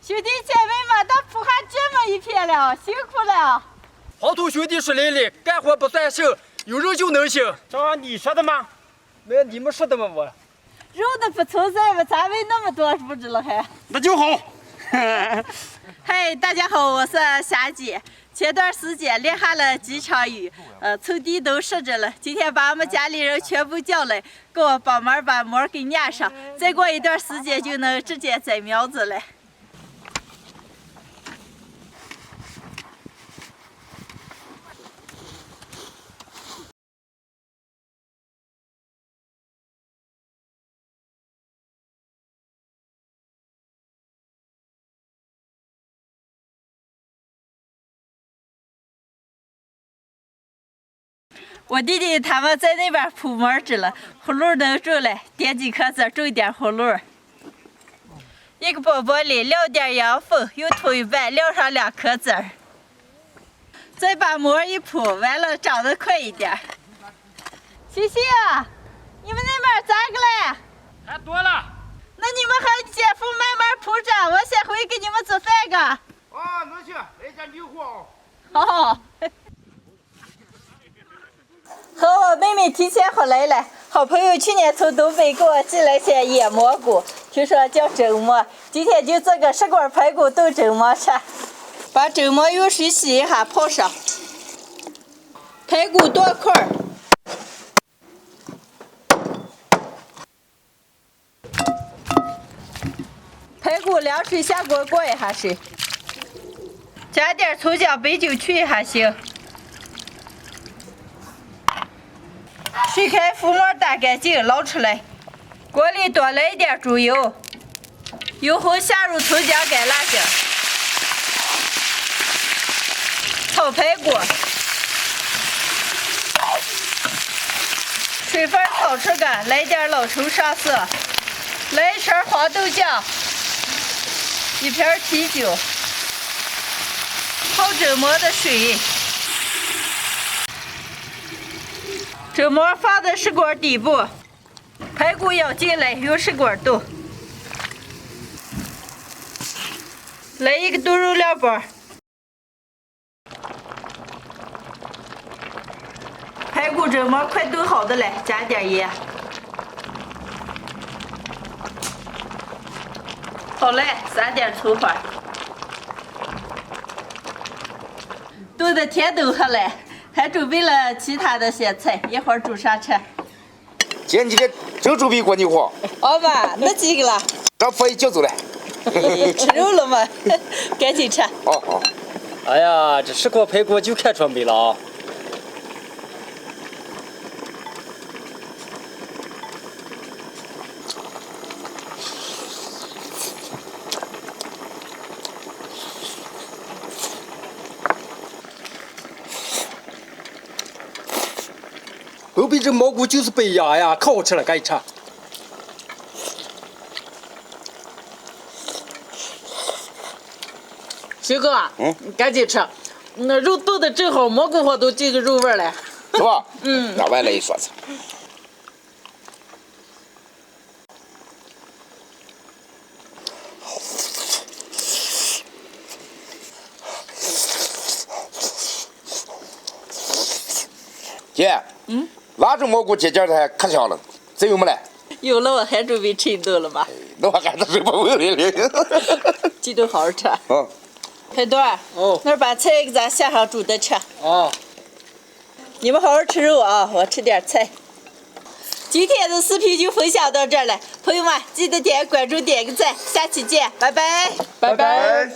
兄弟姐妹们，都铺下这么一片了，辛苦了。黄土兄弟说来了，干活不算手，有肉就能行。这你说的吗？没你们说的吗？我肉都不存在吧？咋喂那么多不知了还？那就好。嘿，大家好，我是霞姐。前段时间连下了几场雨，草地都湿着了。今天把我们家里人全部叫来，给我帮忙把膜给粘上。再过一段时间就能直接栽苗子了。我弟弟他们在那边铺膜去了，葫芦能种了，点几颗籽，种一点葫芦。一个钵钵里撂点羊粪，用土一拌，撂上2颗籽儿，再把膜一铺，完了长得快一点。谢谢啊，你们那边咋个嘞？还多了。那你们和姐夫慢慢铺着，我先回给你们做饭个。啊，能行，来点米糊哦。好。和我妹妹提前回来了，好朋友去年从东北给我寄来些野蘑菇，听说叫蒸蘑，今天就做个石锅排骨炖蒸蘑吃。把蒸蘑用水洗一下，泡上。排骨剁块儿。排骨凉水下锅过一下水，加点葱姜白酒去一下腥。水开，浮沫打干净，捞出来。锅里多来一点猪油，油后下入葱姜干辣椒，炒排骨，水分炒出干，来点老抽上色，来1勺黄豆酱，1瓶啤酒，泡蒸蘑的水。蒸蘑放在石锅底部，排骨舀进来，用石锅炖。来一个炖肉料包，排骨蒸蘑快炖好的了，加点盐。好嘞，撒点葱花。炖的天都黑了。还准备了其他的些菜，一会儿煮上吃。姐，你这真准备过年货？好吧，那几个了？让婆姨叫走了。吃肉了吗？赶紧吃。哦好。哎呀，这石锅排骨就看准备了啊。后边这蘑菇就是不一样呀，可好吃了，赶紧吃。徐哥，你赶紧吃，那肉炖的正好，蘑菇花都进个肉味了，是吧？那我也来一勺子。姐，腊肉蘑菇这家菜可香了，真有没嘞？有了，我还准备吃一顿了吗？那我还是不会了。记得好好吃。排段，哦，那把菜给咱下上煮的吃。啊，你们好好吃肉啊，我吃点菜。今天的视频就分享到这儿了，朋友们记得点关注、点个赞，下期见，拜拜，拜拜。